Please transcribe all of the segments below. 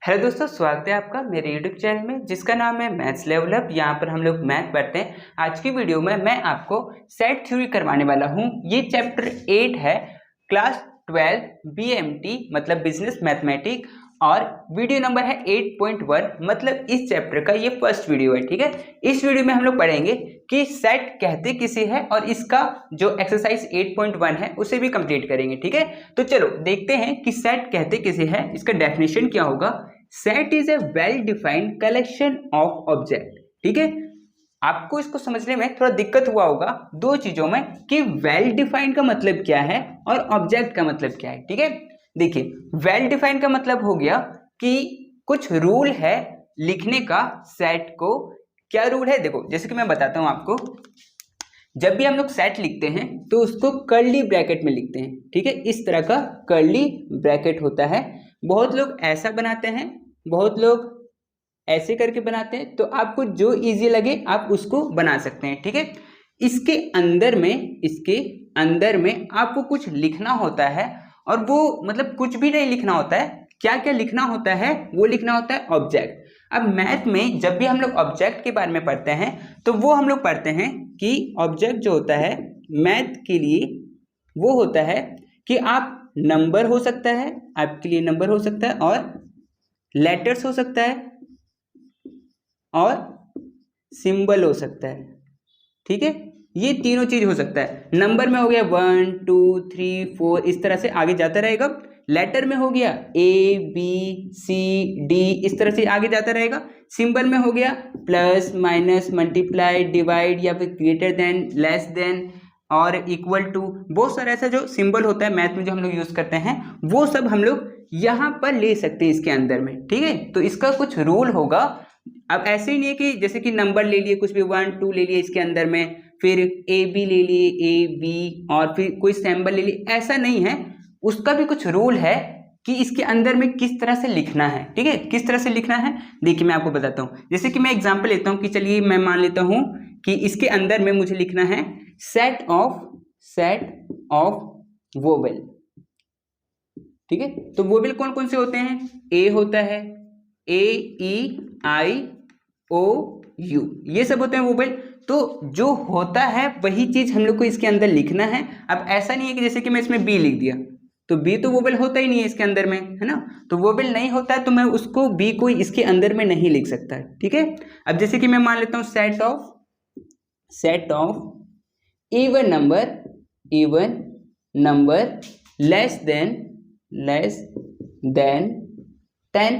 Hello दोस्तों, स्वागत है आपका मेरे यूट्यूब चैनल में जिसका नाम है मैथ्स लेवल अप। यहाँ पर हम लोग मैथ पढ़ते हैं। आज की वीडियो में मैं आपको सेट थ्योरी करवाने वाला हूँ। ये चैप्टर 8 है, क्लास 12 BMT मतलब बिजनेस मैथमेटिक्स, और वीडियो नंबर है 8.1 मतलब इस चैप्टर का ये फर्स्ट वीडियो है। ठीक है, इस वीडियो में हम लोग पढ़ेंगे कि सेट कहते किसे है और इसका जो एक्सरसाइज 8.1 है उसे भी कंप्लीट करेंगे। ठीक है, तो चलो देखते हैं कि सेट कहते किसे है, इसका डेफिनेशन क्या होगा। Set is a well defined collection of object. ठीक है, आपको इसको समझने में थोड़ा दिक्कत हुआ होगा दो चीजों में कि वेल डिफाइंड का मतलब क्या है और ऑब्जेक्ट का मतलब क्या है। ठीक है, देखिए वेल डिफाइंड का मतलब हो गया कि कुछ रूल है लिखने का सेट को। क्या रूल है, देखो जैसे कि मैं बताता हूं आपको। जब भी हम लोग सेट लिखते हैं तो उसको कर्ली ब्रैकेट में लिखते हैं। ठीक है, इस तरह का कर्ली ब्रैकेट होता है। बहुत लोग ऐसा बनाते हैं, बहुत लोग ऐसे करके बनाते हैं, तो आपको जो इजी लगे आप उसको बना सकते हैं। ठीक है, इसके अंदर में आपको कुछ लिखना होता है, और वो मतलब कुछ भी नहीं लिखना होता है। क्या क्या लिखना होता है, वो लिखना होता है ऑब्जेक्ट। अब मैथ में जब भी हम लोग ऑब्जेक्ट के बारे में पढ़ते हैं तो वो हम लोग पढ़ते हैं कि ऑब्जेक्ट जो होता है मैथ के लिए वो होता है कि आप नंबर हो सकता है, आपके लिए नंबर हो सकता है, और लेटर्स हो सकता है, और सिंबल हो सकता है। ठीक है, ये तीनों चीज हो सकता है। नंबर में हो गया 1 2 3 4, इस तरह से आगे जाता रहेगा। लेटर में हो गया ABCD, इस तरह से आगे जाता रहेगा। सिंबल में हो गया प्लस माइनस मल्टीप्लाई डिवाइड या फिर ग्रेटर देन लेस देन और इक्वल टू। बहुत सारा ऐसा जो सिंबल होता है मैथ में जो हम लोग यूज करते हैं वो सब हम लोग यहाँ पर ले सकते हैं इसके अंदर में। ठीक है, तो इसका कुछ रूल होगा। अब ऐसे ही नहीं है कि जैसे कि नंबर ले लिए, कुछ भी 1 2 ले लिए इसके अंदर में, फिर AB ले लिए AB और फिर कोई सिंबल ले लिए, ऐसा नहीं है। उसका भी कुछ रूल है कि इसके अंदर में किस तरह से लिखना है। ठीक है, किस तरह से लिखना है देखिए मैं आपको बताता हूँ। जैसे कि मैं एग्जांपल लेता हूँ कि चलिए मैं मान लेता हूँ कि इसके अंदर में मुझे लिखना है सेट ऑफ वोवेल। ठीक है, तो वोवेल कौन कौन से होते हैं, ए होता है, AEIOU, ये सब होते हैं वोवेल। तो जो होता है वही चीज हम लोग को इसके अंदर लिखना है। अब ऐसा नहीं है कि जैसे कि मैं इसमें बी लिख दिया तो बी तो वोवेल होता ही नहीं है इसके अंदर में, है ना। तो वोवेल नहीं होता है तो मैं उसको बी को इसके अंदर में नहीं लिख सकता। ठीक है, अब जैसे कि मैं मान लेता हूं set of even number less than 10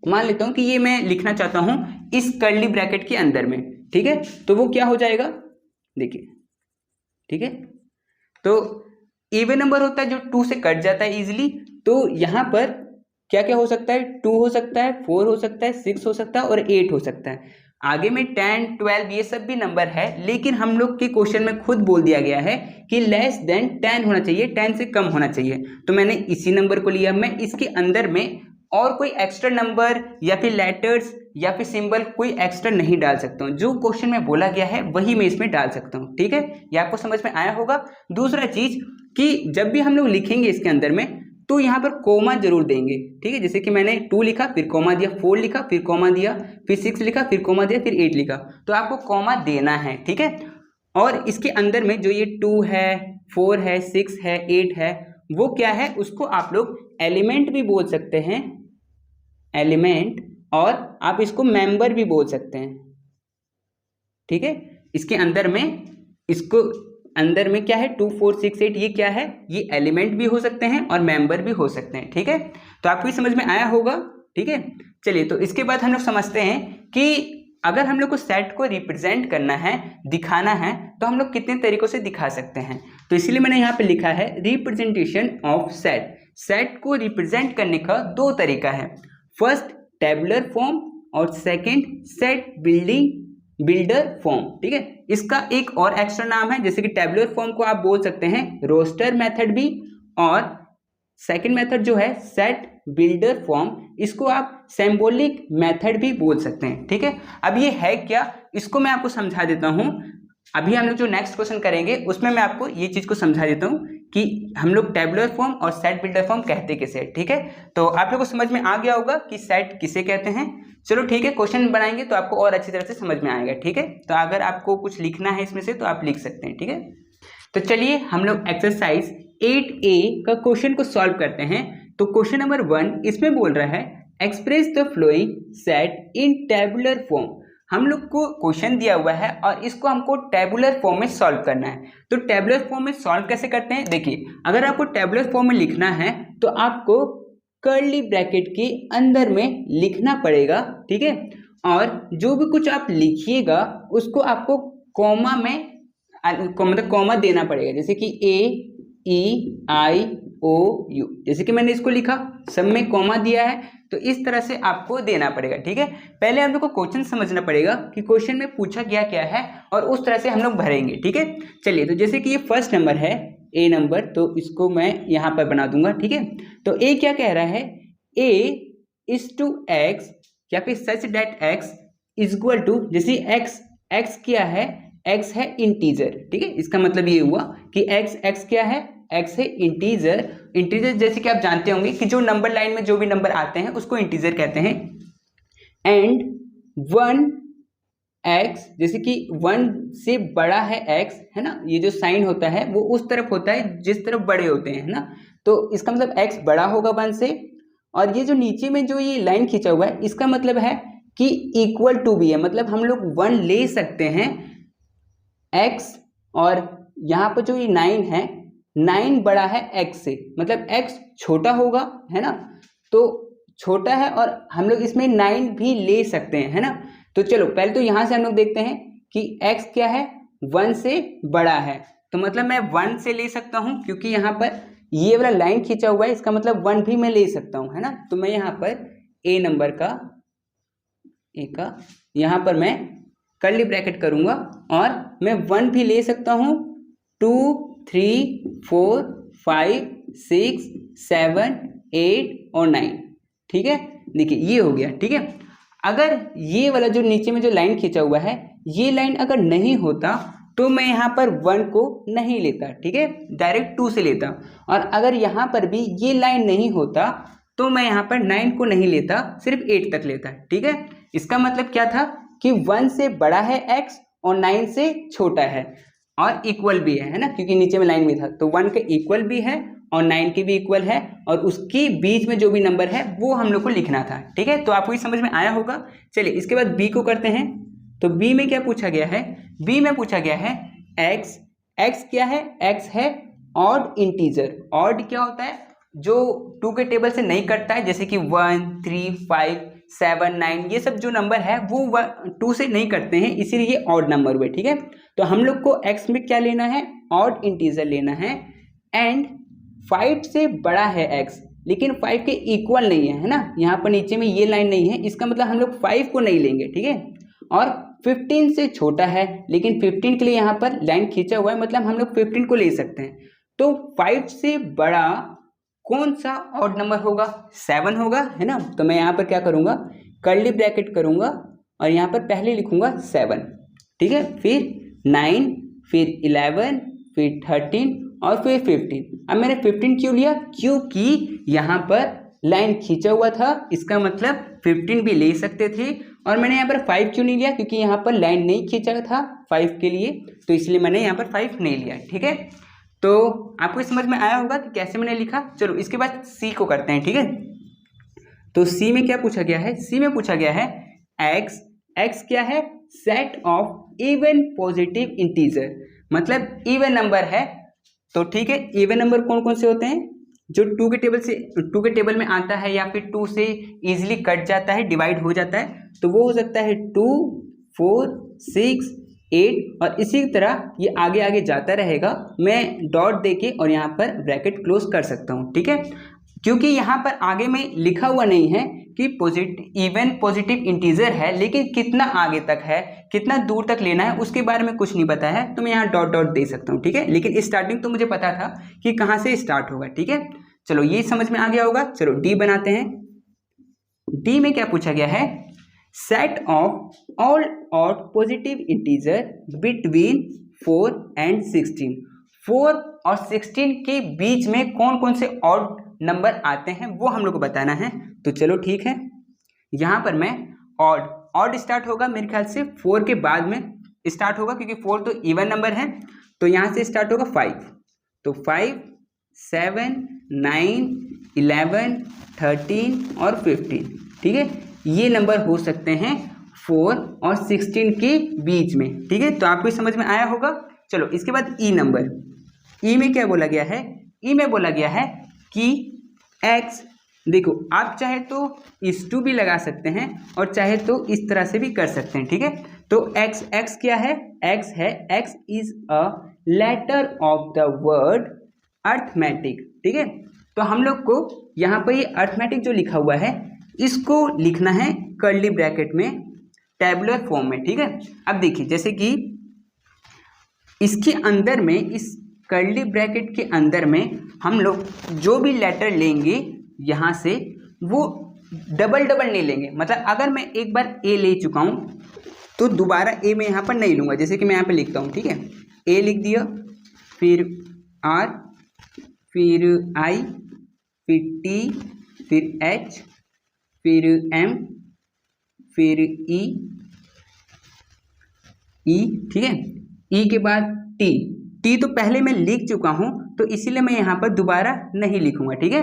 मान लेता हूं कि ये मैं लिखना चाहता हूं इस कर्ली ब्रैकेट के अंदर में। ठीक है, तो वो क्या हो जाएगा देखिए। ठीक है, तो इवन नंबर होता है जो 2 से कट जाता है इजीली। तो यहां पर क्या क्या हो सकता है, 2 हो सकता है, 4 हो सकता है, 6 हो सकता है और 8 हो सकता है। आगे में 10 12 ये सब भी नंबर है, लेकिन हम लोग के क्वेश्चन में खुद बोल दिया गया है कि लेस देन 10 होना चाहिए, 10 से कम होना चाहिए। तो मैंने इसी नंबर को लिया। मैं इसके अंदर में और कोई एक्स्ट्रा नंबर या फिर लेटर्स या फिर सिंबल कोई एक्स्ट्रा नहीं डाल सकता हूँ। जो क्वेश्चन में बोला गया है वही मैं इसमें डाल सकता हूँ। ठीक है, ये आपको समझ में आया होगा। दूसरा चीज कि जब भी हम लोग लिखेंगे इसके अंदर में तो यहाँ पर कोमा जरूर देंगे। ठीक है, जैसे कि मैंने 2 लिखा फिर कोमा दिया, 4 लिखा फिर कोमा दिया, फिर 6 लिखा फिर कोमा दिया, फिर 8 लिखा, तो आपको कोमा देना है। ठीक है, और इसके अंदर में जो ये 2 है, 4 है, 6 है, 8 है, वो क्या है, उसको आप लोग एलिमेंट भी बोल सकते हैं, एलिमेंट, और आप इसको मेंबर भी बोल सकते हैं। ठीक है, इसके अंदर में इसको अंदर में क्या है 2 4 6 8, ये क्या है, ये एलिमेंट भी हो सकते हैं और मेंबर भी हो सकते हैं। ठीक है, तो आपको समझ में आया होगा। ठीक है, चलिए तो इसके बाद हम लोग समझते हैं कि अगर हम लोग को सेट को रिप्रेजेंट करना है, दिखाना है, तो हम लोग कितने तरीकों से दिखा सकते हैं। तो इसलिए मैंने यहाँ पे लिखा है रिप्रेजेंटेशन ऑफ सेट। सेट को रिप्रेजेंट करने का 2 तरीका है, फर्स्ट टेबुलर फॉर्म और सेकंड सेट बिल्डर फॉर्म। ठीक है, इसका एक और एक्स्ट्रा नाम है, जैसे कि टेबुलर फॉर्म को आप बोल सकते हैं रोस्टर मेथड भी, और सेकंड मेथड जो है सेट बिल्डर फॉर्म, इसको आप सिंबॉलिक मेथड भी बोल सकते हैं। ठीक है, अब ये है क्या, इसको मैं आपको समझा देता हूं। अभी हम लोग जो नेक्स्ट क्वेश्चन करेंगे उसमें मैं आपको ये चीज को समझा देता हूं कि हम लोग टेबुलर फॉर्म और सेट बिल्डर फॉर्म कहते किसे, ठीक है। तो आप लोग को समझ में आ गया होगा कि सेट किसे कहते हैं। चलो ठीक है, क्वेश्चन बनाएंगे तो आपको और अच्छी तरह से समझ में आएगा, ठीक है। तो अगर आपको कुछ लिखना है इसमें से तो आप लिख सकते हैं, ठीक है। तो चलिए हम लोग एक्सरसाइज 8A का क्वेश्चन को सॉल्व करते हैं। तो क्वेश्चन नंबर 1 इसमें बोल रहा है express the flowing set in tabular form. हम लोग को क्वेश्चन दिया हुआ है और इसको हमको टेबुलर फॉर्म में सॉल्व करना है। तो टेबुलर फॉर्म में सॉल्व कैसे करते हैं, देखिए अगर आपको टेबुलर फॉर्म में लिखना है तो आपको कर्ली ब्रैकेट के अंदर में लिखना पड़ेगा, ठीक है। और जो भी कुछ आप लिखिएगा उसको आपको कॉमा में मतलब कॉमा देना पड़ेगा, जैसे कि AEIOU, जैसे कि मैंने इसको लिखा, सब में कॉमा दिया है, तो इस तरह से आपको देना पड़ेगा, ठीक है। पहले हम लोग को क्वेश्चन समझना पड़ेगा कि क्वेश्चन में पूछा गया क्या है और उस तरह से हम लोग भरेंगे, ठीक है। चलिए, तो जैसे कि ये फर्स्ट नंबर है A नंबर, तो इसको मैं यहाँ पर बना दूंगा, ठीक है। तो A क्या कह रहा है, A is to X या फिर such that X is equal to, जैसे X क्या है, X है इंटीजर, ठीक है। इसका मतलब ये हुआ कि X क्या है, X है इंटीजर। जैसे कि आप जानते होंगे कि जो नंबर लाइन में जो भी नंबर आते हैं उसको इंटीजर कहते हैं। एंड 1X, जैसे कि 1 से बड़ा है X, है ना, ये जो साइन होता है वो उस तरफ होता है जिस तरफ बड़े होते हैं, है ना। तो इसका मतलब X बड़ा होगा 1 से। और ये जो नीचे में जो ये लाइन खींचा हुआ है इसका मतलब है कि इक्वल टू भी है, मतलब हम लोग 1 ले सकते हैं X, और यहाँ पर जो ये 9 है, 9 बड़ा है X से, मतलब X छोटा होगा, है ना। तो छोटा है और हम लोग इसमें 9 भी ले सकते हैं, है ना। तो चलो पहले तो यहाँ से हम लोग देखते हैं कि X क्या है, 1 से बड़ा है, तो मतलब मैं 1 से ले सकता हूँ, क्योंकि यहाँ पर ये वाला लाइन खींचा हुआ है, इसका मतलब 1 भी मैं ले सकता हूँ, है ना। तो मैं यहाँ पर A नंबर का यहाँ पर मैं कर्ली ब्रैकेट करूंगा और मैं 1 भी ले सकता हूँ, 2 3 4 5 6 7 8 और 9, ठीक है। देखिए ये हो गया, ठीक है। अगर ये वाला जो नीचे में जो लाइन खींचा हुआ है, ये लाइन अगर नहीं होता तो मैं यहाँ पर 1 को नहीं लेता, ठीक है, डायरेक्ट 2 से लेता। और अगर यहाँ पर भी ये लाइन नहीं होता तो मैं यहाँ पर 9 को नहीं लेता, सिर्फ 8 तक लेता, ठीक है। इसका मतलब क्या था कि 1 से बड़ा है X और 9 से छोटा है और इक्वल भी है ना, क्योंकि नीचे में लाइन में था, तो 1 के इक्वल भी है और 9 के भी इक्वल है, और उसके बीच में जो भी नंबर है वो हम लोग को लिखना था, ठीक है। तो आपको ये समझ में आया होगा। चलिए इसके बाद B को करते हैं। तो B में क्या पूछा गया है, B में पूछा गया है X क्या है, X है ऑड इंटीजर। ऑड क्या होता है, जो 2 के टेबल से नहीं कटता है, जैसे कि 1 3 5 7 9, ये सब जो नंबर है वो 2 से नहीं कटते हैं, इसीलिए ऑड नंबर हुए, ठीक है। तो हम लोग को X में क्या लेना है, ऑड इंटीजर लेना है। एंड 5 से बड़ा है X, लेकिन 5 के इक्वल नहीं है ना, यहाँ पर नीचे में ये लाइन नहीं है, इसका मतलब हम लोग 5 को नहीं लेंगे, ठीक है। और 15 से छोटा है, लेकिन 15 के लिए यहाँ पर लाइन खींचा हुआ है, मतलब हम लोग 15 को ले सकते हैं। तो 5 से बड़ा कौन सा ऑड नंबर होगा, 7 होगा, है ना। तो मैं यहाँ पर क्या करूँगा, कर्ली ब्रैकेट करूँगा और यहाँ पर पहले लिखूँगा 7, ठीक है, फिर 9, फिर 11, फिर 13 और फिर 15। अब मैंने 15 क्यों लिया, क्योंकि यहाँ पर लाइन खींचा हुआ था, इसका मतलब 15 भी ले सकते थे। और मैंने यहाँ पर 5 क्यों नहीं लिया, क्योंकि यहाँ पर लाइन नहीं खींचा था 5 के लिए, तो इसलिए मैंने यहाँ पर 5 नहीं लिया, ठीक है। तो आपको समझ में आया होगा कि कैसे मैंने लिखा। चलो इसके बाद C को करते हैं, ठीक है। तो C में क्या पूछा गया है, C में पूछा गया है X क्या है, set of even positive integer, मतलब इवन नंबर है। तो ठीक है, इवन नंबर कौन कौन से होते हैं, जो 2 के टेबल में आता है या फिर 2 से इजीली कट जाता है, डिवाइड हो जाता है, तो वो हो सकता है 2 4 6 8, और इसी तरह ये आगे आगे जाता रहेगा। मैं डॉट देके और यहाँ पर ब्रैकेट क्लोज कर सकता हूँ, ठीक है, क्योंकि यहाँ पर आगे में लिखा हुआ नहीं है कि इवन पॉजिटिव इंटीजर है, लेकिन कितना आगे तक है, कितना दूर तक लेना है, उसके बारे में कुछ नहीं पता है, तो मैं यहाँ डॉट डॉट दे सकता हूँ, ठीक है। लेकिन स्टार्टिंग तो मुझे पता था कि कहाँ से स्टार्ट होगा, ठीक है। चलो ये समझ में आ गया होगा। चलो डी बनाते हैं। डी में क्या पूछा गया है, set of all odd positive integer between 4 and 16। 4 और 16 के बीच में कौन कौन से ऑड नंबर आते हैं वो हम लोग को बताना है। तो चलो ठीक है, यहाँ पर मैं ऑड स्टार्ट होगा मेरे ख्याल से 4 के बाद में स्टार्ट होगा, क्योंकि 4 तो इवन नंबर है। तो यहाँ से स्टार्ट होगा 5, तो 5, 7, 9, 11, 13 और 15, ठीक है, ये नंबर हो सकते हैं 4 और 16 के बीच में, ठीक है। तो आपको समझ में आया होगा। चलो इसके बाद ई नंबर, ई में क्या बोला गया है, ई में बोला गया है कि x, देखो आप चाहे तो इस टू भी लगा सकते हैं और चाहे तो इस तरह से भी कर सकते हैं, ठीक है। तो x क्या है, x है, x is a letter of the word arithmetic, ठीक है। तो हम लोग को यहाँ पर ये अर्थमेटिक जो लिखा हुआ है इसको लिखना है कर्ली ब्रैकेट में टेबुलर फॉर्म में, ठीक है। अब देखिए जैसे कि इसके अंदर में, इस कर्ली ब्रैकेट के अंदर में हम लोग जो भी लेटर लेंगे यहाँ से वो डबल नहीं लेंगे। मतलब अगर मैं एक बार ए ले चुका हूँ तो दोबारा ए मैं यहाँ पर नहीं लूँगा। जैसे कि मैं यहाँ पर लिखता हूँ, ठीक है, ए लिख दिया, फिर आर, फिर आई, फिर टी, फिर एच, फिर एम, फिर ई, ठीक है, ई के बाद टी तो पहले मैं लिख चुका हूँ तो इसीलिए मैं यहाँ पर दोबारा नहीं लिखूंगा, ठीक है।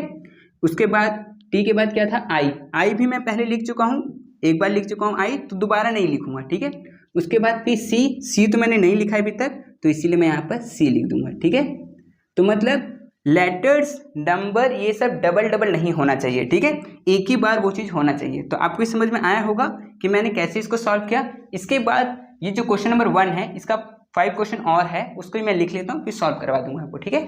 उसके बाद टी के बाद क्या था, आई भी मैं पहले लिख चुका हूँ, एक बार लिख चुका हूँ आई, तो दोबारा नहीं लिखूंगा, ठीक है। उसके बाद फिर सी तो मैंने नहीं लिखा अभी तक, तो इसीलिए मैं यहाँ पर सी लिख दूंगा, ठीक है। तो मतलब लेटर्स, नंबर, ये सब डबल नहीं होना चाहिए, ठीक है, एक ही बार वो चीज़ होना चाहिए। तो आपको समझ में आया होगा कि मैंने कैसे इसको सॉल्व किया। इसके बाद ये जो क्वेश्चन नंबर 1 है इसका 5 क्वेश्चन और है, उसको भी मैं लिख लेता हूँ, फिर सॉल्व करवा दूंगा आपको, ठीक है।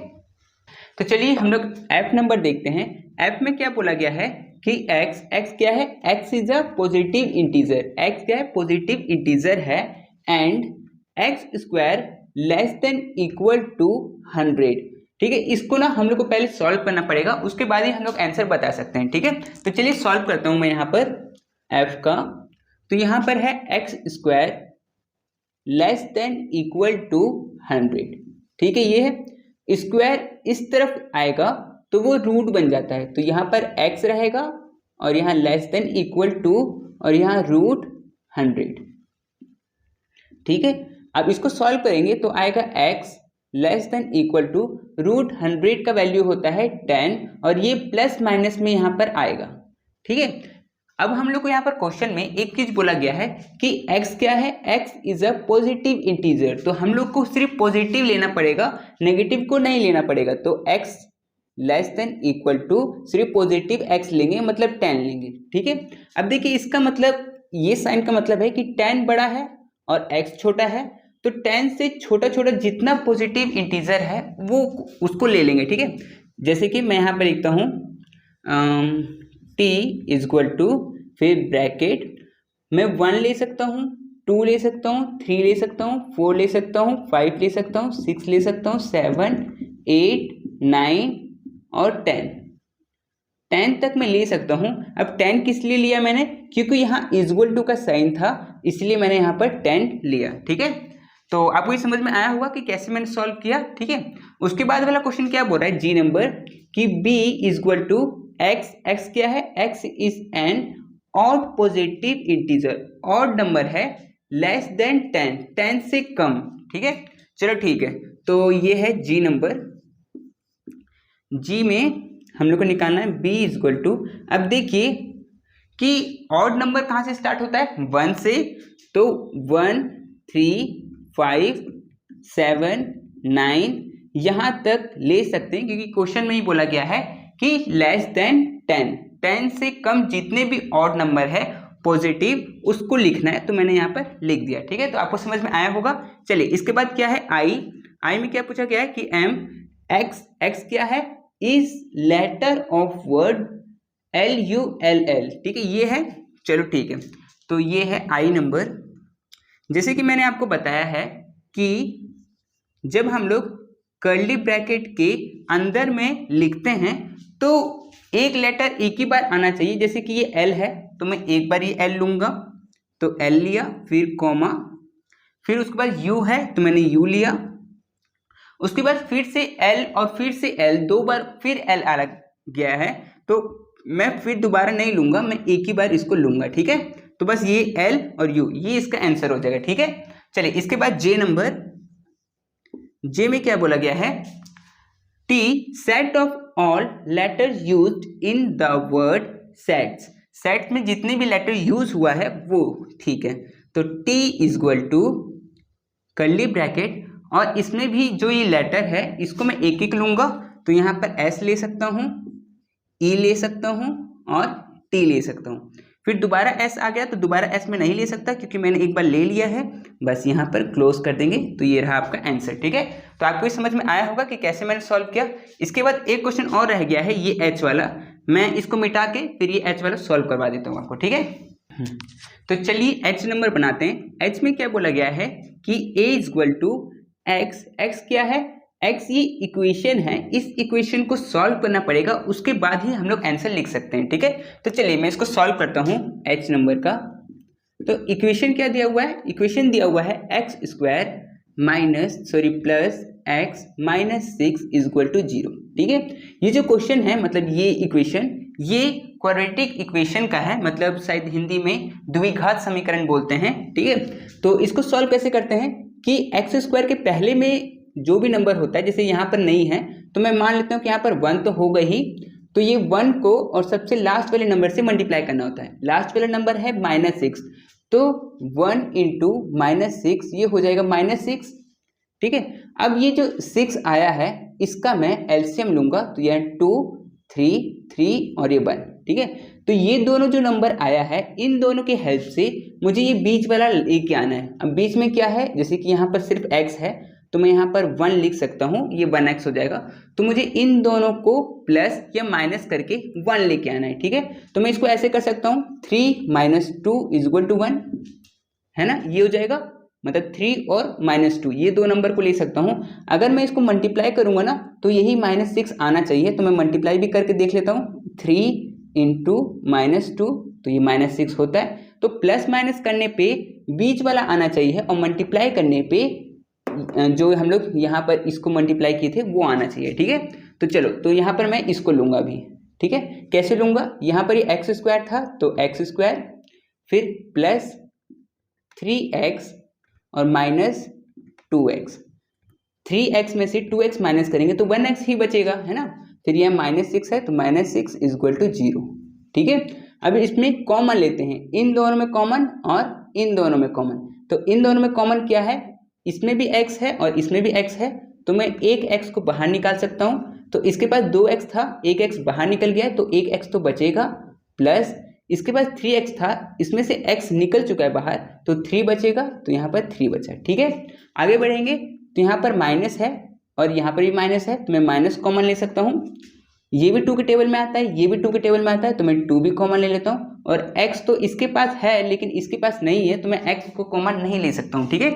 तो चलिए हम लोग एफ नंबर देखते हैं। एफ में क्या बोला गया है कि एक्स क्या है, x is a positive integer, x क्या है, पॉजिटिव इंटीजर है, and x square less than equal to 100, ठीक है। इसको ना हम लोग को पहले सॉल्व करना पड़ेगा, उसके बाद ही हम लोग आंसर बता सकते हैं, ठीक है। तो चलिए सॉल्व करता हूं मैं यहाँ पर एफ का। तो यहाँ पर है x square less than equal to 100, ठीक है, ये है। स्क्वायर इस तरफ आएगा तो वो रूट बन जाता है, तो यहाँ पर x रहेगा और यहाँ लेस देन इक्वल टू और यहाँ रूट 100, ठीक है। अब इसको सॉल्व करेंगे तो आएगा x less than equal to root 100 का वैल्यू होता है 10 और ये प्लस माइनस में यहाँ पर आएगा, ठीक है। अब हम लोग को यहाँ पर क्वेश्चन में एक चीज बोला गया है कि x क्या है, x is a positive integer, तो हम लोग को सिर्फ पॉजिटिव लेना पड़ेगा, नेगेटिव को नहीं लेना पड़ेगा। तो x less than equal to सिर्फ पॉजिटिव x लेंगे, मतलब 10 लेंगे, ठीक है। अब देखिए इसका मतलब, ये साइन का मतलब है कि 10 बड़ा है और x छोटा है, तो 10 से छोटा जितना पॉजिटिव इंटीजर है वो उसको ले लेंगे, ठीक है। जैसे कि मैं यहाँ पर लिखता हूँ t इज इक्वल टू, फिर ब्रैकेट मैं 1 ले सकता हूँ, 2 ले सकता हूँ, 3 ले सकता हूँ, 4 ले सकता हूँ, 5 ले सकता हूँ, 6 ले सकता हूँ, 7, 8, 9 और 10 तक मैं ले सकता हूँ। अब 10 किस लिए लिया मैंने, क्योंकि यहाँ इक्वल टू का साइन था, इसलिए मैंने यहाँ पर 10 लिया, ठीक है। तो आपको ये समझ में आया होगा कि कैसे मैंने सॉल्व किया, ठीक है। उसके बाद वाला क्वेश्चन क्या बोल रहा है, जी नंबर, कि b is equal to x, x क्या है, x is an odd positive integer, odd number है, लेस देन 10, 10 से कम, ठीक है। चलो ठीक है, तो ये है जी नंबर। जी में हम लोग को निकालना है b इज इक्वल टू, अब देखिए कि ऑड नंबर कहाँ से स्टार्ट होता है, 1 से, तो 1, 3, 5, 7, 9 यहाँ तक ले सकते हैं, क्योंकि क्वेश्चन में ही बोला गया है कि लेस देन 10, 10 से कम जितने भी ऑड नंबर है पॉजिटिव उसको लिखना है, तो मैंने यहाँ पर लिख दिया, ठीक है। तो आपको समझ में आया होगा। चलिए इसके बाद क्या है, आई में क्या पूछा गया है कि m, x क्या है, is letter of word LULL, ठीक है, ये है। चलो ठीक है, तो ये है आई नंबर। जैसे कि मैंने आपको बताया है कि जब हम लोग कर्ली ब्रैकेट के अंदर में लिखते हैं तो एक लेटर एक ही बार आना चाहिए। जैसे कि ये L है तो मैं एक बार ये L लूंगा, तो L लिया, फिर कॉमा, फिर उसके बाद U है तो मैंने U लिया, उसके बाद फिर से L और फिर से L, 2 बार फिर L आ गया है, तो मैं फिर दोबारा नहीं लूंगा, मैं एक ही बार इसको लूंगा, ठीक है। तो बस ये L और U, ये इसका आंसर हो जाएगा, ठीक है। चलिए इसके बाद J नंबर, J में क्या बोला गया है, T set of all letters used in the word sets, sets में जितने भी लेटर यूज हुआ है वो, ठीक है। तो T is equal to curly bracket, और इसमें भी जो ये लेटर है इसको मैं एक एक लूंगा, तो यहाँ पर S ले सकता हूँ, E ले सकता हूँ और T ले सकता हूँ। फिर दोबारा S आ गया तो दोबारा S में नहीं ले सकता क्योंकि मैंने एक बार ले लिया है, बस यहाँ पर क्लोज कर देंगे तो ये रहा आपका आंसर, ठीक है। तो आपको ये समझ में आया होगा कि कैसे मैंने सॉल्व किया। इसके बाद एक क्वेश्चन और रह गया है, ये H वाला, मैं इसको मिटा के फिर ये H वाला सॉल्व करवा देता हूँ आपको, ठीक है। तो चलिए H नंबर बनाते हैं। H में क्या बोला गया है कि A is equal to x, x क्या है, एक्स ये इक्वेशन है, इस इक्वेशन को सॉल्व करना पड़ेगा, उसके बाद ही हम लोग आंसर लिख सकते हैं, ठीक है। तो चलिए मैं इसको सॉल्व करता हूँ H नंबर का। तो इक्वेशन क्या दिया हुआ है, इक्वेशन दिया हुआ है x square plus x minus 6 is equal to 0, ठीक है। ये जो क्वेश्चन है, मतलब ये इक्वेशन, ये क्वाड्रेटिक इक्वेशन का है, मतलब शायद हिंदी में द्विघात समीकरण बोलते हैं, ठीक है। तो इसको सॉल्व कैसे करते हैं कि एक्स स्क्वायर के पहले में जो भी नंबर होता है, जैसे यहाँ पर नहीं है तो मैं मान लेता हूँ कि यहाँ पर 1 तो होगा ही, तो ये 1 को और सबसे लास्ट वाले नंबर से मल्टीप्लाई करना होता है। लास्ट वाला नंबर है -6, तो 1 इंटू -6 ये हो जाएगा -6, ठीक है। अब ये जो 6 आया है इसका मैं एलसीएम लूंगा, तो यह 2 3 3 और ये 1, ठीक है। तो ये दोनों जो नंबर आया है, इन दोनों के हेल्प से मुझे ये बीच वाला लेके आना है। अब बीच में क्या है, जैसे कि यहाँ पर सिर्फ x है तो मैं यहाँ पर 1 लिख सकता हूँ, ये 1x हो जाएगा। तो मुझे इन दोनों को प्लस या माइनस करके 1 लेके आना है, ठीक है। तो मैं इसको ऐसे कर सकता हूँ 3 - 2 इज इक्वल टू 1, है ना, ये हो जाएगा। मतलब 3 और -2 ये दो नंबर को ले सकता हूँ। अगर मैं इसको मल्टीप्लाई करूंगा ना तो यही -6 आना चाहिए, तो मैं मल्टीप्लाई भी करके देख लेता हूँ। 3 इंटू -2 तो ये -6 होता है। तो प्लस माइनस करने पे बीच वाला आना चाहिए और मल्टीप्लाई करने पे जो हम लोग यहाँ पर इसको मल्टीप्लाई किए थे वो आना चाहिए, ठीक है। तो चलो, तो यहाँ पर मैं इसको लूंगा अभी, ठीक है। कैसे लूंगा, यहाँ पर ये एक्स स्क्वायर था तो एक्स स्क्वायर, फिर प्लस 3x और -2x, 3x में से 2x माइनस करेंगे तो 1x ही बचेगा, है ना। फिर यह -6 है तो -6 इज इक्वल टू 0, ठीक है। अब इसमें कॉमन लेते हैं, इन दोनों में कॉमन और इन दोनों में कॉमन। तो इन दोनों में कॉमन क्या है, इसमें भी x है और इसमें भी x है, तो मैं एक x को बाहर निकाल सकता हूँ। तो इसके पास 2x था, एक x बाहर निकल गया तो एक x तो बचेगा, प्लस इसके पास 3x था, इसमें से x निकल चुका है बाहर तो 3 बचेगा, तो यहाँ पर 3 बचा, ठीक है। आगे बढ़ेंगे तो यहाँ पर माइनस है और यहाँ पर भी माइनस है, तो मैं माइनस कॉमन ले सकता हूँ। ये भी 2 के टेबल में आता है, ये भी 2 के टेबल में आता है, तो मैं 2 भी कॉमन ले लेता हूँ। और x तो इसके पास है लेकिन इसके पास नहीं है, तो मैं x को कॉमन नहीं ले सकता हूँ, ठीक है।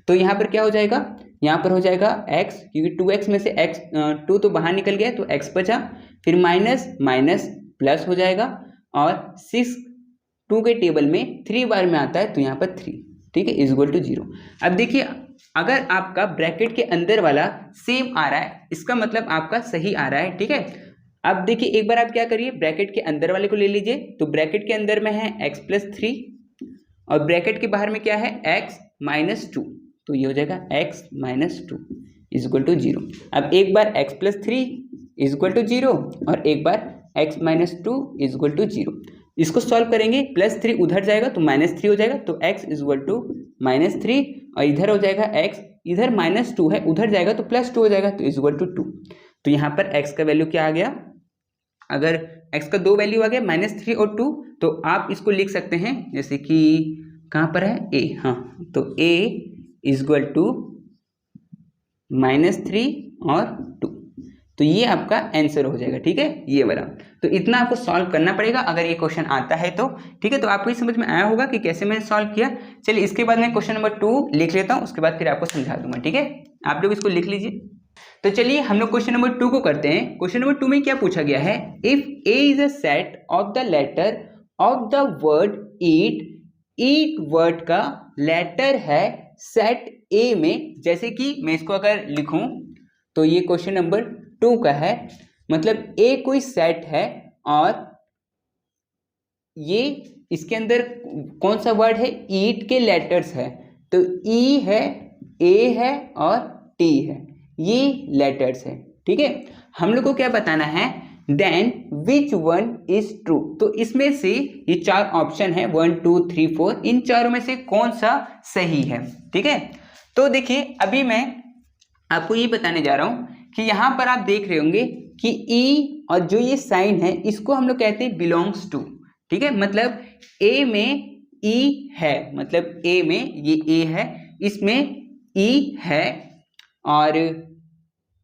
तो यहाँ पर क्या हो जाएगा, यहाँ पर हो जाएगा x, क्योंकि 2x में से x 2 तो बाहर निकल गया तो x बचा, फिर माइनस माइनस प्लस हो जाएगा, और 6 2 के टेबल में 3 बार में आता है तो यहाँ पर 3, ठीक है, इज इक्वल टू 0। अब देखिए, अगर आपका ब्रैकेट के अंदर वाला सेम आ रहा है इसका मतलब आपका सही आ रहा है, ठीक है। अब देखिए एक बार आप क्या करिए, ब्रैकेट के अंदर वाले को ले लीजिए। तो ब्रैकेट के अंदर में है x + 3 और ब्रैकेट के बाहर में क्या है x - 2, तो ये हो जाएगा x - 2 इज इक्वल टू 0। अब एक बार x + 3 इज इक्वल टू 0 और एक बार x - 2 इज इक्वल टू 0। इसको सॉल्व करेंगे, +3 उधर जाएगा तो -3 हो जाएगा, तो x इज इक्वल टू -3 और इधर हो जाएगा x, इधर -2 है उधर जाएगा तो +2 हो जाएगा, तो इज इक्वल टू 2। तो यहाँ पर x का वैल्यू क्या आ गया, अगर x का 2 वैल्यू आ गया -3 और 2, तो आप इसको लिख सकते हैं जैसे कि कहाँ पर है a, हाँ, तो a इज इक्वल टू -3 और 2, तो ये आपका आंसर हो जाएगा, ठीक है, ये वाला। तो इतना आपको सॉल्व करना पड़ेगा अगर ये क्वेश्चन आता है तो, ठीक है। तो आपको ये समझ में आया होगा कि कैसे मैंने सॉल्व किया। चलिए इसके बाद मैं क्वेश्चन नंबर 2 लिख लेता हूँ, उसके बाद फिर आपको समझा दूंगा, ठीक है। आप लोग इसको लिख लीजिए। तो चलिए हम लोग क्वेश्चन नंबर 2 को करते हैं। क्वेश्चन नंबर 2 में क्या पूछा गया है, if a is a set of the letter of the word eat, eat word का लेटर है सेट a में। जैसे कि मैं इसको अगर लिखूं तो ये क्वेश्चन नंबर 2 का है। मतलब ए कोई सेट है और ये इसके अंदर कौन सा वर्ड है, ईट के लेटर्स है, तो ई है, ए है और टी है, ये लेटर्स है। ठीक है, हम लोग को क्या बताना है, then which one is true. तो इसमें से ये 4 ऑप्शन है 1 2 3 4, इन चारों में से कौन सा सही है। ठीक है, तो देखिए अभी मैं आपको ये बताने जा रहा हूं कि यहां पर आप देख रहे होंगे कि ई और जो ये साइन है इसको हम लोग कहते हैं बिलोंग्स टू। ठीक है, मतलब ए में ई है, मतलब ए में ये ए है, इसमें ई है, और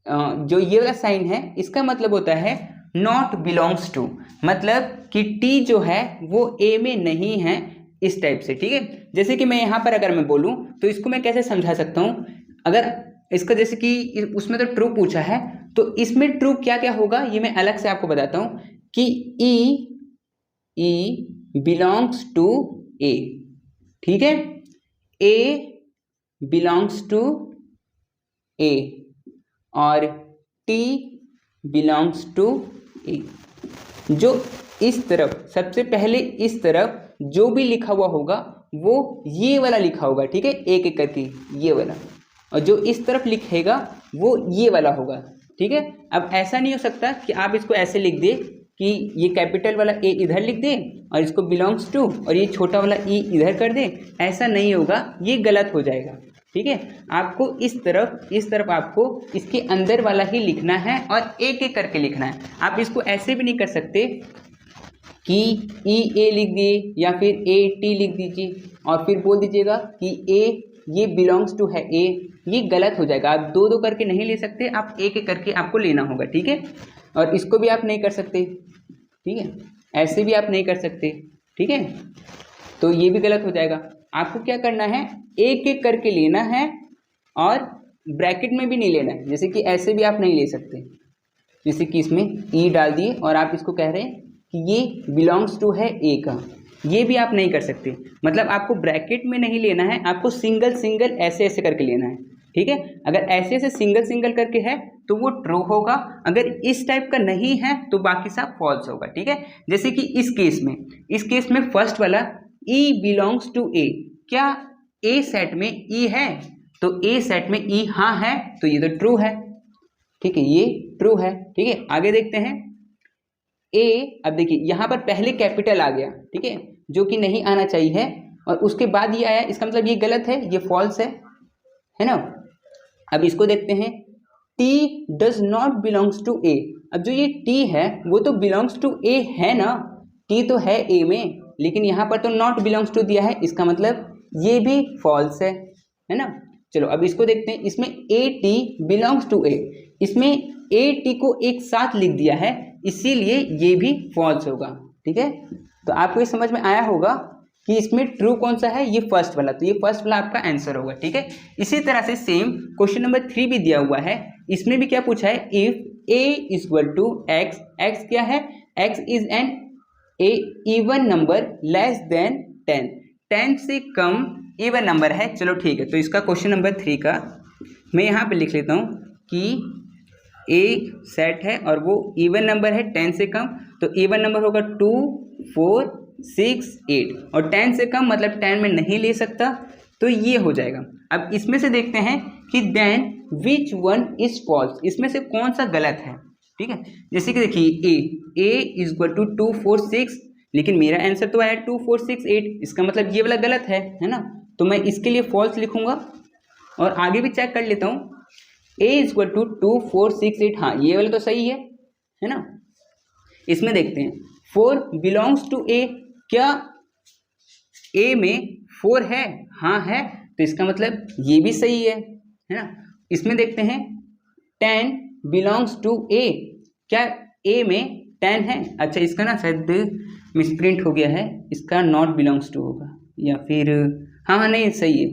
जो ये वाला साइन है इसका मतलब होता है नॉट बिलोंग्स टू, मतलब कि टी जो है वो ए में नहीं है, इस टाइप से। ठीक है, जैसे कि मैं यहाँ पर अगर मैं बोलूँ तो इसको मैं कैसे समझा सकता हूँ, अगर इसका जैसे कि उसमें तो ट्रू पूछा है, तो इसमें ट्रू क्या क्या होगा ये मैं अलग से आपको बताता हूँ कि ई बिलोंग्स टू ए। ठीक है, ए बिलोंग्स टू ए और टी बिलोंग्स टू ए। जो इस तरफ सबसे पहले इस तरफ जो भी लिखा हुआ होगा वो ये वाला लिखा होगा। ठीक है, एक एक करके ये वाला, और जो इस तरफ लिखेगा वो ये वाला होगा। ठीक है, अब ऐसा नहीं हो सकता कि आप इसको ऐसे लिख दे कि ये कैपिटल वाला ए इधर लिख दे और इसको बिलोंग्स टू और ये छोटा वाला ई इधर कर दे, ऐसा नहीं होगा, ये गलत हो जाएगा। ठीक है, आपको इस तरफ आपको इसके अंदर वाला ही लिखना है और एक एक करके लिखना है। आप इसको ऐसे भी नहीं कर सकते कि ई ए लिख दिए या फिर ए टी लिख दीजिए और फिर बोल दीजिएगा कि ए ये बिलोंग्स टू है ए, ये गलत हो जाएगा। आप दो दो करके नहीं ले सकते, आप एक एक करके आपको लेना होगा। ठीक है, और इसको भी आप नहीं कर सकते। ठीक है, ऐसे भी आप नहीं कर सकते। ठीक है, तो ये भी गलत हो जाएगा। आपको क्या करना है, एक एक करके लेना है और ब्रैकेट में भी नहीं लेना है। जैसे कि ऐसे भी आप नहीं ले सकते, जैसे कि इसमें ई डाल दिए और आप इसको कह रहे हैं कि ये बिलोंग्स टू है ए का, ये भी आप नहीं कर सकते। मतलब आपको ब्रैकेट में नहीं लेना है, आपको सिंगल सिंगल ऐसे ऐसे करके लेना है। ठीक है, अगर ऐसे ऐसे सिंगल सिंगल करके है तो वो ट्रू होगा, अगर इस टाइप का नहीं है तो बाकी सब फॉल्स होगा। ठीक है, जैसे कि इस केस में फर्स्ट वाला ई बिलोंग्स टू ए, क्या ए सेट में ई है, तो ए सेट में ई हाँ है, तो ये तो ट्रू है। ठीक है, ये ट्रू है। ठीक है, आगे देखते हैं ए। अब देखिए यहाँ पर पहले कैपिटल आ गया, ठीक है, जो कि नहीं आना चाहिए, और उसके बाद ये आया, इसका मतलब ये गलत है, ये फॉल्स है ना। अब इसको देखते हैं, T does not belongs to A. अब जो ये टी है वो तो बिलोंग्स टू ए है ना, टी तो है ए में, लेकिन यहाँ पर तो नॉट बिलोंग्स टू दिया है, इसका मतलब ये भी फॉल्स है ना। चलो अब इसको देखते हैं, इसमें ए टी बिलोंग्स टू ए, इसमें ए टी को एक साथ लिख दिया है, इसीलिए ये भी फॉल्स होगा। ठीक है, तो आपको ये समझ में आया होगा कि इसमें ट्रू कौन सा है, ये फर्स्ट वाला, तो ये फर्स्ट वाला आपका आंसर होगा। ठीक है, इसी तरह से सेम क्वेश्चन नंबर 3 भी दिया हुआ है, इसमें भी क्या पूछा है, if A is equal to x, x क्या है, x is an a even number less than 10, 10 से कम इवन नंबर है। चलो ठीक है, तो इसका क्वेश्चन नंबर 3 का मैं यहाँ पे लिख लेता हूँ कि ए सेट है और वो इवन नंबर है 10 से कम, तो इवन नंबर होगा 2 4 6 8, और 10 से कम मतलब 10 में नहीं ले सकता, तो ये हो जाएगा। अब इसमें से देखते हैं कि then which one is false, इसमें से कौन सा गलत है। ठीक है, जैसे कि देखिए ए इज इक्वल टू 2 4 6, लेकिन मेरा आंसर तो आया 2 4 6 8, इसका मतलब ये वाला गलत है ना, तो मैं इसके लिए फॉल्स लिखूंगा। और आगे भी चेक कर लेता हूँ, ए इज इक्वल टू 2 4 6 8, हाँ ये वाला तो सही है ना। इसमें देखते हैं 4 बिलोंग्स टू ए, क्या ए में 4 है, हाँ है, तो इसका मतलब ये भी सही है ना। इसमें देखते हैं 10 बिलोंग्स टू ए, क्या ए में 10 है, अच्छा इसका ना शायद मिसप्रिंट हो गया है, इसका नॉट बिलोंग्स टू होगा, या फिर हाँ नहीं सही है।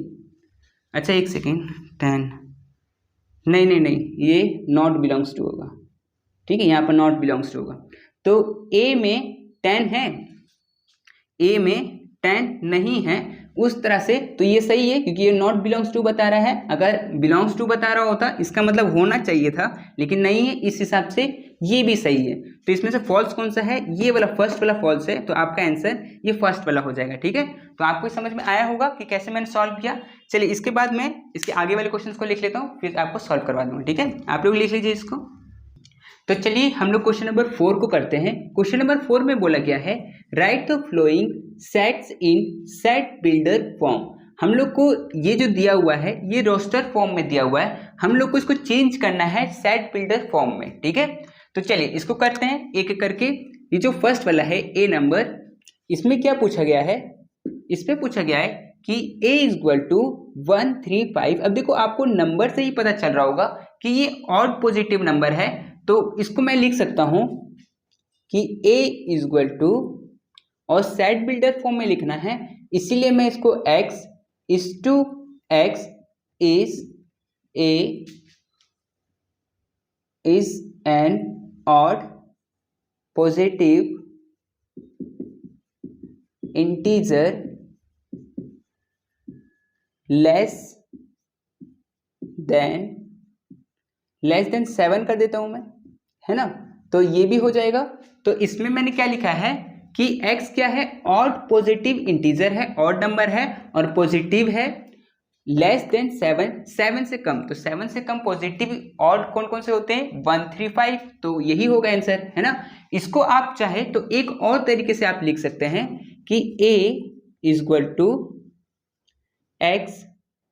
अच्छा एक सेकेंड, 10 नहीं ये नॉट बिलोंग्स टू होगा। ठीक है, यहाँ पर नॉट बिलोंग्स टू होगा, तो ए में 10 है, ए में 10 नहीं है, उस तरह से तो ये सही है, क्योंकि ये नॉट बिलोंग्स टू बता रहा है। अगर बिलोंग्स टू बता रहा होता इसका मतलब होना चाहिए था, लेकिन नहीं है, इस हिसाब से ये भी सही है। तो इसमें से फॉल्स कौन सा है? ये वाला फर्स्ट वाला फॉल्स है, तो आपका आंसर ये फर्स्ट वाला हो जाएगा। ठीक है, तो आपको समझ में आया होगा कि कैसे मैंने सॉल्व किया। चलिए इसके बाद मैं इसके आगे वाले क्वेश्चन को लिख लेता हूँ, फिर आपको सॉल्व करवा दूंगा। ठीक है, आप लोग लिख लीजिए इसको। तो चलिए हम लोग क्वेश्चन नंबर 4 को करते हैं। क्वेश्चन नंबर 4 में बोला गया है right the flowing sets in set builder form. हम लोग को ये जो दिया हुआ है ये रोस्टर फॉर्म में दिया हुआ है, हम लोग को इसको चेंज करना है सेट बिल्डर फॉर्म में। ठीक है, तो चलिए इसको करते हैं एक एक करके। ये जो फर्स्ट वाला है ए नंबर, इसमें क्या पूछा गया है? इसमें पूछा गया है कि a इक्वल टू 135। अब देखो आपको नंबर से ही पता चल रहा होगा कि ये ऑड पॉजिटिव नंबर है, तो इसको मैं लिख सकता हूं कि a इक्वल टू, और सेट बिल्डर फॉर्म में लिखना है, इसीलिए मैं इसको x is to x is a is an odd positive integer less than 7 कर देता हूं मैं, है ना। तो ये भी हो जाएगा। तो इसमें मैंने क्या लिखा है कि x क्या है? ऑड पॉजिटिव इंटीजर है, ऑड नंबर है और पॉजिटिव है, लेस देन 7 से कम। तो 7 से कम पॉजिटिव ऑड कौन कौन से होते हैं? 135। तो यही होगा आंसर, है ना। इसको आप चाहे तो एक और तरीके से आप लिख सकते हैं कि a equal to x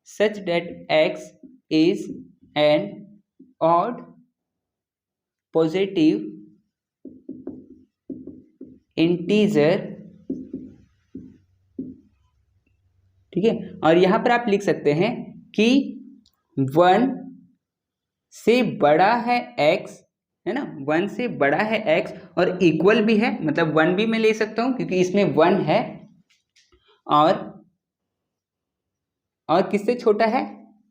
such that x is an odd positive integer। ठीक है, और यहां पर आप लिख सकते हैं कि 1 से बड़ा है x, है ना, 1 से बड़ा है x और इक्वल भी है, मतलब 1 भी मैं ले सकता हूं क्योंकि इसमें 1 है, और किससे छोटा है?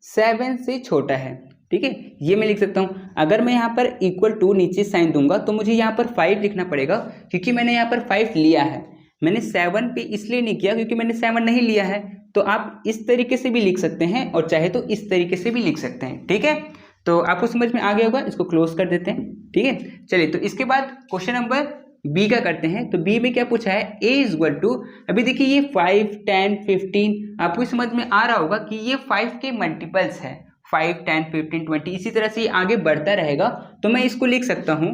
7 से छोटा है। ठीक है, ये मैं लिख सकता हूं। अगर मैं यहाँ पर इक्वल टू नीचे साइन दूंगा तो मुझे यहाँ पर 5 लिखना पड़ेगा, क्योंकि मैंने यहाँ पर 5 लिया है। मैंने 7 पे इसलिए नहीं किया क्योंकि मैंने 7 नहीं लिया है। तो आप इस तरीके से भी लिख सकते हैं और चाहे तो इस तरीके से भी लिख सकते हैं। ठीक है, तो आपको समझ में आ गया होगा। इसको क्लोज कर देते हैं। ठीक है, चलिए तो इसके बाद क्वेश्चन नंबर बी का करते हैं। तो बी में क्या पूछा है? a इक्वल टू, अभी देखिए ये 5, 10, 15, आपको समझ में आ रहा होगा कि ये 5 के मल्टीपल्स है, 5, 10, 15, 20, इसी तरह से ये आगे बढ़ता रहेगा। तो मैं इसको लिख सकता हूं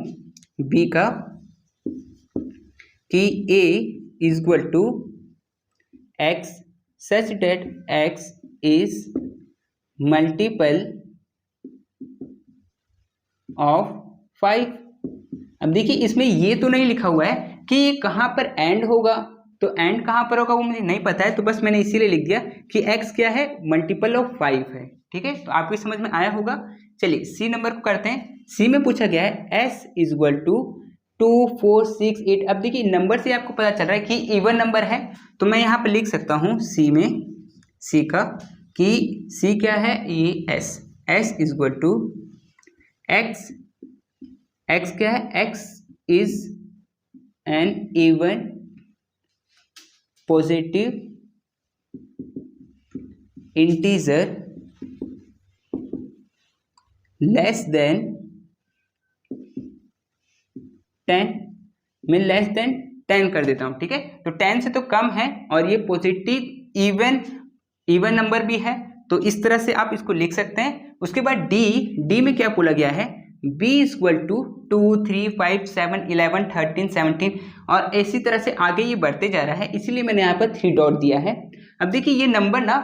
b का कि a equal to x such that x is multiple of 5। अब देखिए इसमें ये तो नहीं लिखा हुआ है कि ये कहां पर एंड होगा, तो एंड कहां पर होगा वो मुझे नहीं पता है, तो बस मैंने इसीलिए लिख दिया कि x क्या है? मल्टीपल ऑफ 5 है। ठीक है, तो आपको समझ में आया होगा। चलिए सी नंबर को करते हैं। सी में पूछा गया है s इक्वल टू 2, 4, 6, 8। अब देखिए नंबर से आपको पता चल रहा है कि इवन नंबर है, तो मैं यहाँ पर लिख सकता हूँ सी में, सी का कि सी क्या है? ये s equal to x, x क्या है? x is an even positive integer less than 10। मैं लेस देन 10 कर देता हूं। ठीक है, तो 10 से तो कम है और ये पॉजिटिव इवन नंबर भी है, तो इस तरह से आप इसको लिख सकते हैं। उसके बाद डी में क्या बोला गया है? b इक्वल टू 2, 3, 5, 7, 11, 13, 17 और इसी तरह से आगे ये बढ़ते जा रहा है, इसीलिए मैंने यहाँ पर 3 डॉट दिया है। अब देखिए ये नंबर ना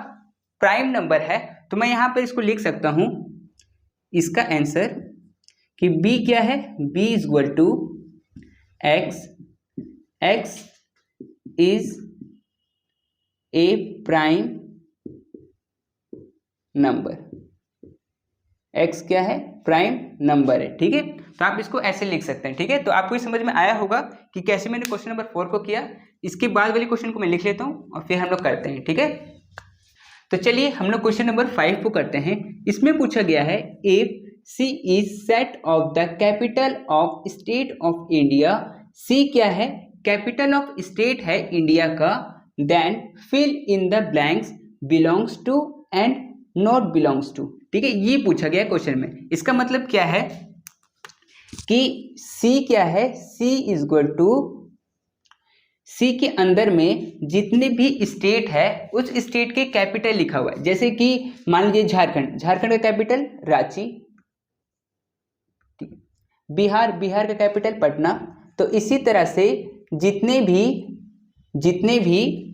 प्राइम नंबर है, तो मैं यहाँ पर इसको लिख सकता हूँ इसका आंसर कि b क्या है? b equal to x is a prime number. x क्या है? प्राइम नंबर है। ठीक है, तो आप इसको ऐसे लिख सकते हैं। ठीक है, तो आपको ये समझ में आया होगा कि कैसे मैंने क्वेश्चन नंबर 4 को किया। इसके बाद वाले क्वेश्चन को मैं लिख लेता हूँ और फिर हम लोग करते हैं। ठीक है, तो चलिए हम लोग क्वेश्चन नंबर 5 को करते हैं। इसमें पूछा गया है if C is set of the capital of state of India. C क्या है? कैपिटल ऑफ स्टेट है इंडिया का, then fill in the blanks belongs to and not belongs to. ठीक है, ये पूछा गया क्वेश्चन में। इसका मतलब क्या है कि सी क्या है, सी इज इक्वल टू, सी के अंदर में जितने भी स्टेट है उस स्टेट के कैपिटल लिखा हुआ है। जैसे कि मान लीजिए झारखंड, झारखंड का कैपिटल रांची, ठीक है, बिहार, बिहार का कैपिटल पटना। तो इसी तरह से जितने भी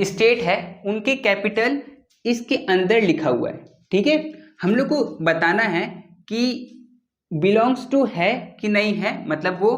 स्टेट है उनके कैपिटल इसके अंदर लिखा हुआ है। ठीक है, हम लोग को बताना है कि बिलोंग्स टू है कि नहीं है, मतलब वो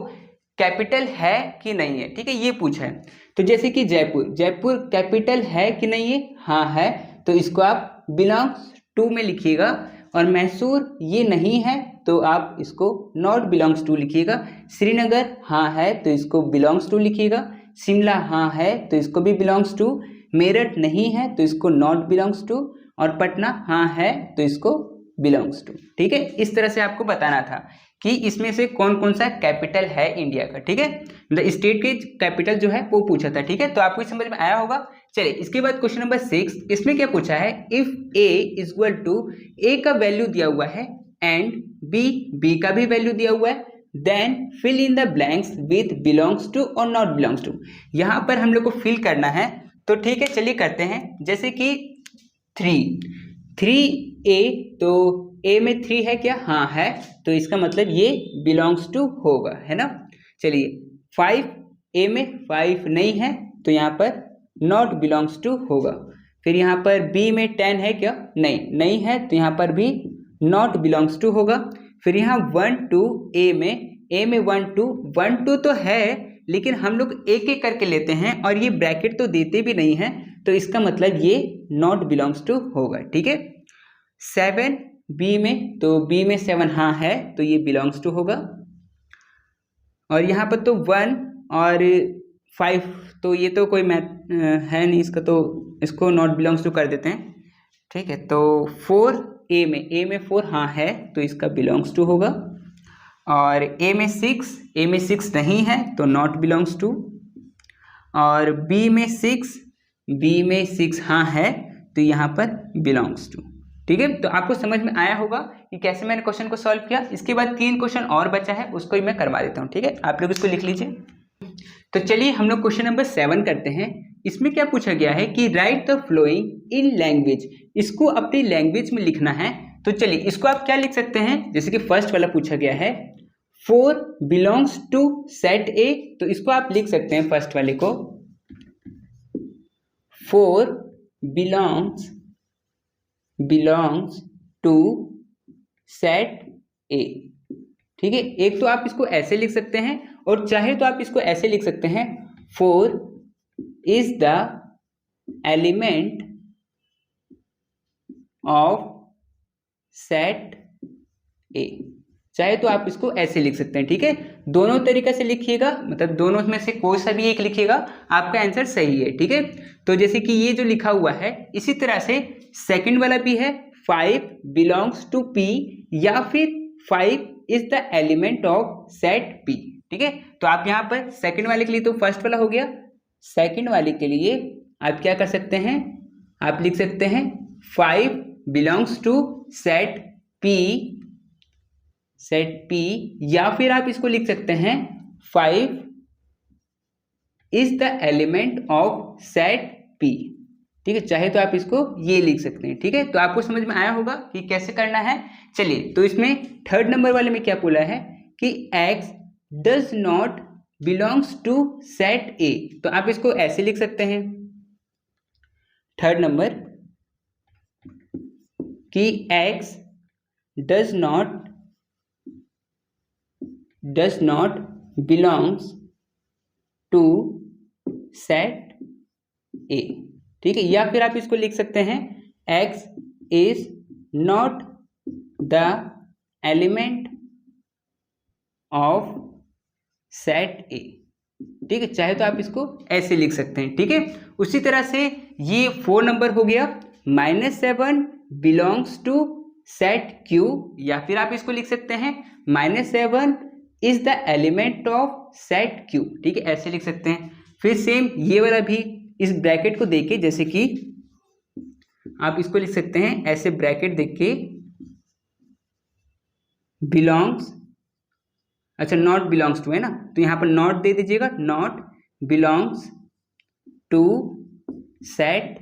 कैपिटल है कि नहीं है। ठीक है, ये पूछा है। तो जैसे कि जयपुर, जयपुर कैपिटल है कि नहीं है, हाँ है, तो इसको आप बिलोंग्स टू में लिखिएगा। और मैसूर ये नहीं है तो आप इसको नॉट बिलोंग्स टू लिखिएगा। श्रीनगर हाँ है तो इसको बिलोंग्स टू लिखिएगा। शिमला हाँ है तो इसको भी बिलोंग्स टू। मेरठ नहीं है तो इसको नॉट बिलोंग्स टू। और पटना हाँ है तो इसको बिलोंग्स टू। ठीक है, इस तरह से आपको बताना था कि इसमें से कौन कौन सा कैपिटल है इंडिया का। ठीक है, मतलब स्टेट के कैपिटल जो है वो पूछा था। ठीक है, तो आपको समझ में आया होगा। चलिए इसके बाद क्वेश्चन नंबर 6, इसमें क्या पूछा है, if A is equal to, A का वैल्यू दिया हुआ है एंड बी, बी का भी वैल्यू दिया हुआ है, then fill in the blanks with belongs to और नॉट बिलोंग्स टू। यहाँ पर हम लोग को फिल करना है। तो ठीक है, चलिए करते हैं। जैसे कि 3A, तो ए में 3 है क्या, हाँ है, तो इसका मतलब ये बिलोंग्स टू होगा, है ना। चलिए 5, ए में 5 नहीं है तो यहाँ पर नॉट बिलोंग्स टू होगा। फिर यहाँ पर बी में 10 है क्या, नहीं है, तो यहाँ पर भी नॉट बिलोंग्स टू होगा। फिर यहाँ 1 2 ए में 1 2 तो है, लेकिन हम लोग एक एक करके लेते हैं और ये ब्रैकेट तो देते भी नहीं है, तो इसका मतलब ये नॉट बिलोंग्स टू होगा। ठीक है, 7 बी में, तो बी में 7 हाँ है तो ये बिलोंग्स टू होगा। और यहाँ पर तो 1 और 5, तो ये तो कोई मैथ है नहीं इसका, तो इसको नॉट बिलोंग्स टू कर देते हैं। ठीक है, तो 4 ए में 4 हाँ है तो इसका बिलोंग्स टू होगा। और ए में 6 नहीं है तो नॉट बिलोंग्स टू। और बी में 6 हाँ है तो यहाँ पर बिलोंग्स टू। ठीक है, तो आपको समझ में आया होगा कि कैसे मैंने क्वेश्चन को सॉल्व किया। इसके बाद 3 क्वेश्चन और बचा है, उसको ही मैं करवा देता हूँ। ठीक है, आप लोग इसको लिख लीजिए। तो चलिए हम लोग क्वेश्चन नंबर 7 करते हैं। इसमें क्या पूछा गया है कि write the following in language, इसको अपनी लैंग्वेज में लिखना है। तो चलिए इसको आप क्या लिख सकते हैं, जैसे कि फर्स्ट वाला पूछा गया है 4 बिलोंग्स टू सेट ए, तो इसको आप लिख सकते हैं फर्स्ट वाले को 4 बिलोंग्स टू सेट ए। ठीक है, एक तो आप इसको ऐसे लिख सकते हैं और चाहे तो आप इसको ऐसे लिख सकते हैं 4 is the element of set ए, चाहे तो आप इसको ऐसे लिख सकते हैं। ठीक है, दोनों तरीके से लिखिएगा, मतलब दोनों में से कोई सा भी एक लिखिएगा, आपका आंसर सही है। ठीक है, तो जैसे कि ये जो लिखा हुआ है, इसी तरह से सेकंड वाला भी है 5 बिलोंग्स टू पी, या फिर 5 is the element of set P. ठीक है, तो आप यहाँ पर सेकंड वाले के लिए तो फर्स्ट वाला हो गया, सेकंड वाले के लिए आप क्या कर सकते हैं, आप लिख सकते हैं 5 बिलोंग्स टू सेट पी, या फिर आप इसको लिख सकते हैं 5 is the element of set P. ठीक है, चाहे तो आप इसको ये लिख सकते हैं। ठीक है, तो आपको समझ में आया होगा कि कैसे करना है। चलिए, तो इसमें थर्ड नंबर वाले में क्या बोला है कि x does not belongs to set A, तो आप इसको ऐसे लिख सकते हैं थर्ड नंबर कि x does not belongs to set A. ठीक है, या फिर आप इसको लिख सकते हैं x is not the element of set A. ठीक है, चाहे तो आप इसको ऐसे लिख सकते हैं। ठीक है, उसी तरह से ये 4 नंबर हो गया -7 बिलोंग्स टू सेट क्यू, या फिर आप इसको लिख सकते हैं -7 is the element of set Q. ठीक है, ऐसे लिख सकते हैं। फिर सेम ये वाला भी इस ब्रैकेट को देके, जैसे कि आप इसको लिख सकते हैं ऐसे, ब्रैकेट देख के बिलोंग्स, अच्छा नॉट बिलोंग्स टू है ना, तो यहाँ पर नॉट दे दीजिएगा, not belongs to set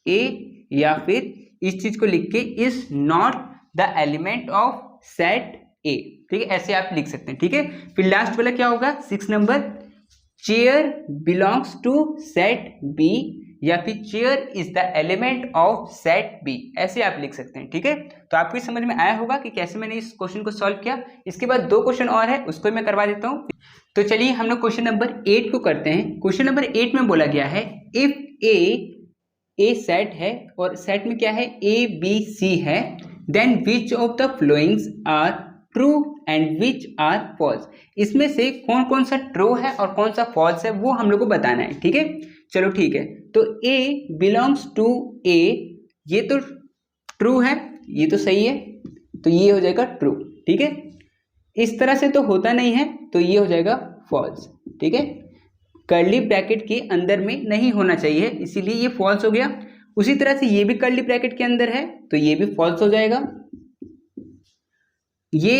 A, या फिर इस चीज को लिख के is not the element of set A, ठीक है, ऐसे आप लिख सकते हैं, ठीक है। फिर लास्ट वाला क्या होगा 6 number, chair belongs to set B, या फिर chair is the element of set B, ऐसे आप लिख सकते हैं, ठीक है। तो आपको समझ में आया होगा कि कैसे मैंने इस क्वेश्चन को सॉल्व किया। इसके बाद 2 क्वेश्चन और है, उसको मैं करवा देता हूँ। तो चलिए हम लोग क्वेश्चन नंबर 8 को करते हैं। क्वेश्चन नंबर 8 में बोला गया है इफ ए सेट है और सेट में क्या है ए बी सी है, then which of the followings are true and which are false. इसमें से कौन कौन सा ट्रू है और कौन सा फॉल्स है वो हम लोग को बताना है, ठीक है। चलो ठीक है, तो ए बिलोंग्स टू ए, ये तो ट्रू है, ये तो सही है, तो ये हो जाएगा ट्रू, ठीक है। इस तरह से तो होता नहीं है, तो ये हो जाएगा फॉल्स, ठीक है। कर्ली ब्रैकेट के अंदर में नहीं होना चाहिए, इसीलिए ये फॉल्स हो गया। उसी तरह से ये भी कर्ली ब्रैकेट के अंदर है, तो ये भी फॉल्स हो जाएगा। ये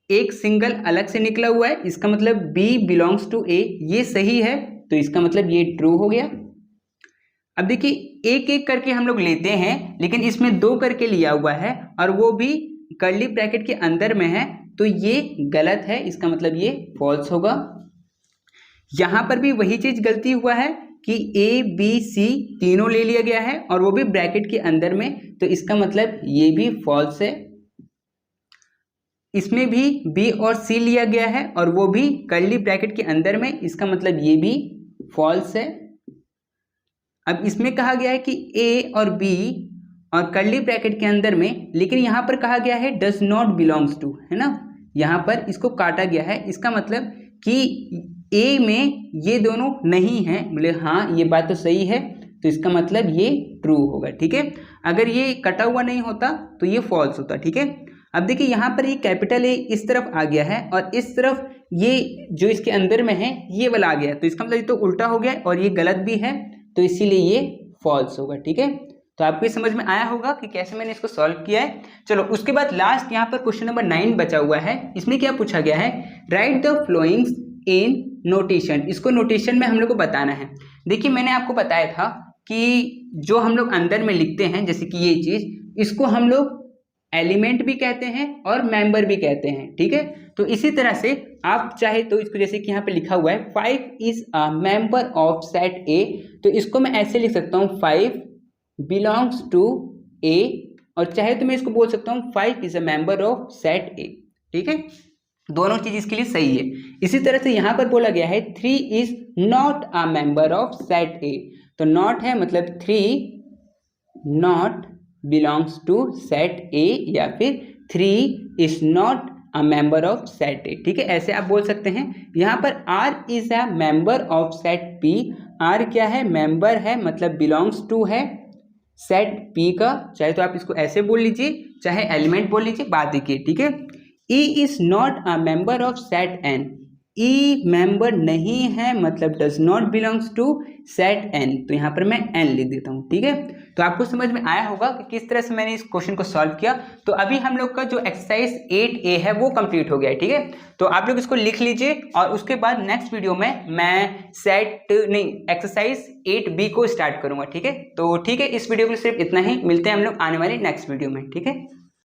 एक सिंगल अलग से निकला हुआ है, इसका मतलब B बिलोंग्स टू A, ये सही है, तो इसका मतलब ये ट्रू हो गया। अब देखिए एक एक करके हम लोग लेते हैं, लेकिन इसमें 2 करके लिया हुआ है और वो भी कर्ली ब्रैकेट के अंदर में है, तो ये गलत है, इसका मतलब ये फॉल्स होगा। यहां पर भी वही चीज गलती हुआ है कि A B C तीनों ले लिया गया है और वो भी ब्रैकेट के अंदर में, तो इसका मतलब ये भी फॉल्स है। इसमें भी B और C लिया गया है और वो भी कर्ली ब्रैकेट के अंदर में, इसका मतलब ये भी फॉल्स है। अब इसमें कहा गया है कि A और B और कर्ली ब्रैकेट के अंदर में, लेकिन यहाँ पर कहा गया है डज नॉट बिलोंग्स टू, है ना, यहाँ पर इसको काटा गया है, इसका मतलब कि A में ये दोनों नहीं हैं। बोले हाँ ये बात तो सही है, तो इसका मतलब ये ट्रू होगा, ठीक है। अगर ये कटा हुआ नहीं होता तो ये फॉल्स होता, ठीक है। अब देखिए यहाँ पर ये कैपिटल A इस तरफ आ गया है और इस तरफ ये जो इसके अंदर में है ये वाला आ गया, तो इसका मतलब ये तो उल्टा हो गया और ये गलत भी है, तो इसीलिए ये फॉल्स होगा, ठीक है। तो आपको ये समझ में आया होगा कि कैसे मैंने इसको सॉल्व किया है। चलो उसके बाद लास्ट यहाँ पर क्वेश्चन नंबर 9 बचा हुआ है। इसमें क्या पूछा गया है, राइट द फ्लोइंग्स इन नोटेशन। इसको नोटेशन में हम लोग को बताना है। देखिए मैंने आपको बताया था कि जो हम लोग अंदर में लिखते हैं, जैसे कि ये चीज, इसको हम लोग एलिमेंट भी कहते हैं और मेंबर भी कहते हैं, ठीक है। तो इसी तरह से आप चाहे तो इसको, जैसे कि यहाँ पे लिखा हुआ है 5 is a member of set A, तो इसको मैं ऐसे लिख सकता हूँ 5 बिलोंग्स टू ए, और चाहे तो मैं इसको बोल सकता हूँ 5 is a member of set A, ठीक है। दोनों चीज इसके लिए सही है। इसी तरह से यहाँ पर बोला गया है 3 is not a member of set A, तो नॉट है मतलब 3 not belongs to set A, या फिर 3 is not a member of set A, ठीक है, ऐसे आप बोल सकते हैं। यहाँ पर R is a member of set P, R क्या है, मेंबर है, मतलब बिलोंग्स टू है सेट P का, चाहे तो आप इसको ऐसे बोल लीजिए, चाहे एलिमेंट बोल लीजिए, बात देखिए, ठीक है। E is not a member of set N, E member नहीं है, मतलब does not belongs to set N, तो यहाँ पर मैं N लिख देता हूँ, ठीक है। तो आपको समझ में आया होगा कि किस तरह से मैंने इस क्वेश्चन को सॉल्व किया। तो अभी हम लोग का जो एक्सरसाइज 8A है वो कंप्लीट हो गया है, ठीक है। तो आप लोग इसको लिख लीजिए और उसके बाद नेक्स्ट वीडियो में मैं एक्सरसाइज 8B को स्टार्ट करूंगा, ठीक है। तो ठीक है, इस वीडियो के लिए सिर्फ इतना ही, मिलते हैं हम लोग आने वाले नेक्स्ट वीडियो में, ठीक है।